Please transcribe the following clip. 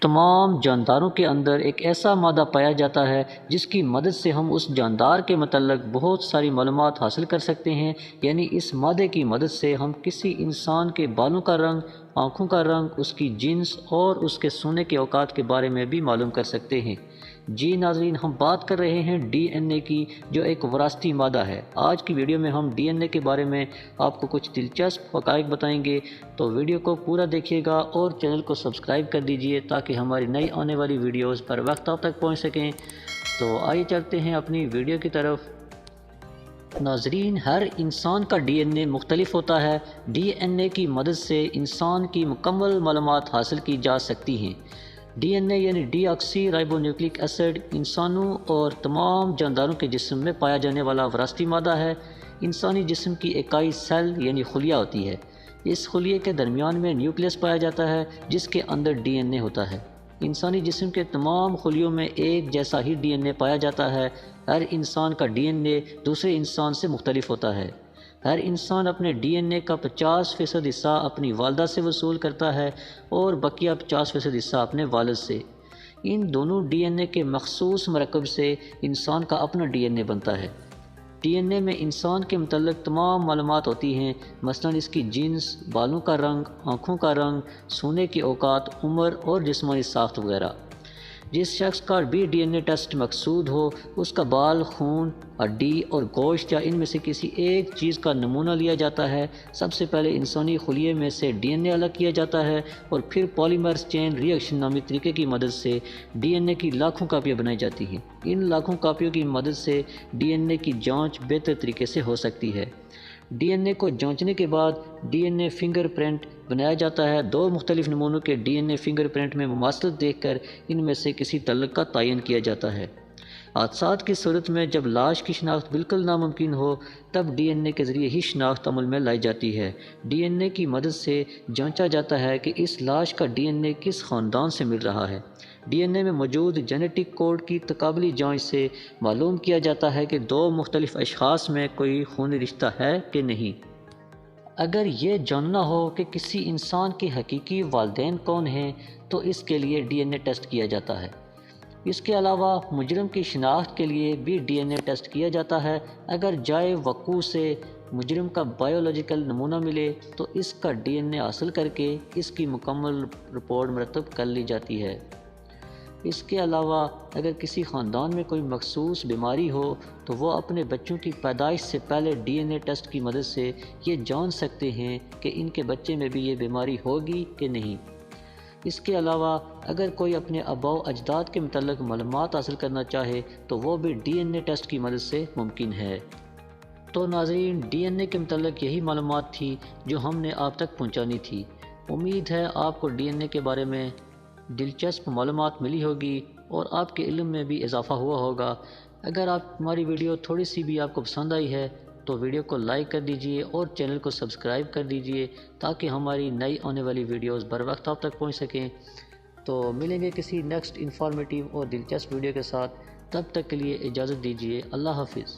تمام جانداروں کے اندر ایک ایسا مادہ پایا جاتا ہے جس کی مدد سے ہم اس جاندار کے متعلق بہت ساری معلومات حاصل کر سکتے ہیں، یعنی اس مادے کی مدد سے ہم کسی انسان کے بالوں کا رنگ، آنکھوں کا رنگ، اس کی جنس اور اس کے سونے کے اوقات کے بارے میں بھی معلوم کر سکتے ہیں۔ جی ناظرین، ہم بات کر رہے ہیں ڈی این اے کی، جو ایک وراثتی مادہ ہے۔ آج کی ویڈیو میں ہم ڈی این اے کے بارے میں آپ کو کچھ دلچسپ حقائق بتائیں گے، تو ویڈیو کو پورا دیکھیے گا اور چینل کو سبسکرائب کر دیجئے تاکہ ہماری نئی آنے والی ویڈیوز پر وقت آپ تک پہنچ سکیں۔ تو آئیے چلتے ہیں اپنی ویڈیو کی طرف۔ ناظرین، ہر انسان کا ڈی این اے مختلف ہوتا ہے۔ ڈی این اے کی مدد سے انسان کی مکمل معلومات حاصل کی جا سکتی ہیں۔ ڈی این اے یعنی ڈی آکسی رائبو نیوکلک ایسڈ انسانوں اور تمام جانداروں کے جسم میں پایا جانے والا وراثتی مادہ ہے۔ انسانی جسم کی اکائی سیل یعنی خلیہ ہوتی ہے۔ اس خلیے کے درمیان میں نیوکلیس پایا جاتا ہے جس کے اندر ڈی این اے ہوتا ہے۔ انسانی جسم کے تمام خلیوں میں ایک جیسا ہی ڈی این اے پایا جاتا ہے۔ ہر انسان کا ڈی این اے دوسرے انسان سے مختلف ہوتا ہے۔ ہر انسان اپنے ڈی این اے کا 50% حصہ اپنی والدہ سے وصول کرتا ہے اور بقیہ 50% حصہ اپنے والد سے۔ ان دونوں ڈی این اے کے مخصوص مرکب سے انسان کا اپنا ڈی این اے بنتا ہے۔ ڈی این اے میں انسان کے متعلق تمام معلومات ہوتی ہیں، مثلاً اس کی جنس، بالوں کا رنگ، آنکھوں کا رنگ، سونے کے اوقات، عمر اور جسمانی ساخت وغیرہ۔ جس شخص کا بھی ڈی این اے ٹیسٹ مقصود ہو، اس کا بال، خون، ہڈی اور گوشت یا ان میں سے کسی ایک چیز کا نمونہ لیا جاتا ہے۔ سب سے پہلے انسانی خلیے میں سے ڈی این اے الگ کیا جاتا ہے اور پھر پالیمرز چین ری ایکشن نامی طریقے کی مدد سے ڈی این اے کی لاکھوں کاپیاں بنائی جاتی ہیں۔ ان لاکھوں کاپیوں کی مدد سے ڈی این اے کی جانچ بہتر طریقے سے ہو سکتی ہے۔ ڈی این اے کو جانچنے کے بعد D N a finger print بنایا جاتا ہے۔ دو مختلف نمونوں کے D N a finger print میں مماثلت دیکھ کر ان میں سے کسی تعلق کا تعین کیا جاتا ہے۔ حادثات کی صورت میں جب لاش کی شناخت بالکل ناممکن ہو، تب ڈی این اے کے ذریعے ہی شناخت عمل میں لائی جاتی ہے۔ ڈی این اے کی مدد سے جانچا جاتا ہے کہ اس لاش کا ڈی این اے کس خاندان سے مل رہا ہے۔ ڈی این اے میں موجود جینیٹک کوڈ کی تقابلی جانچ سے معلوم کیا جاتا ہے کہ دو مختلف اشخاص میں کوئی خونی رشتہ ہے کہ نہیں۔ اگر یہ جاننا ہو کہ کسی انسان کے حقیقی والدین کون ہیں، تو اس کے لیے ڈی این اے ٹیسٹ کیا جاتا ہے۔ اس کے علاوہ مجرم کی شناخت کے لیے بھی ڈی این اے ٹیسٹ کیا جاتا ہے۔ اگر جائے وقوع سے مجرم کا بائیولوجیکل نمونہ ملے تو اس کا ڈی این اے حاصل کر کے اس کی مکمل رپورٹ مرتب کر لی جاتی ہے۔ اس کے علاوہ اگر کسی خاندان میں کوئی مخصوص بیماری ہو تو وہ اپنے بچوں کی پیدائش سے پہلے ڈی این اے ٹیسٹ کی مدد سے یہ جان سکتے ہیں کہ ان کے بچے میں بھی یہ بیماری ہوگی کہ نہیں۔ اس کے علاوہ اگر کوئی اپنے آباء و اجداد کے متعلق معلومات حاصل کرنا چاہے تو وہ بھی ڈی این اے ٹیسٹ کی مدد سے ممکن ہے۔ تو ناظرین، ڈی این اے کے متعلق یہی معلومات تھی جو ہم نے آپ تک پہنچانی تھی۔ امید ہے آپ کو ڈی این اے کے بارے میں دلچسپ معلومات ملی ہوگی اور آپ کے علم میں بھی اضافہ ہوا ہوگا۔ اگر ہماری ویڈیو تھوڑی سی بھی آپ کو پسند آئی ہے تو ویڈیو کو لائک کر دیجئے اور چینل کو سبسکرائب کر دیجئے تاکہ ہماری نئی آنے والی ویڈیوز بر وقت آپ تک پہنچ سکیں۔ تو ملیں گے کسی نیکسٹ انفارمیٹیو اور دلچسپ ویڈیو کے ساتھ، تب تک کے لیے اجازت دیجئے۔ اللہ حافظ۔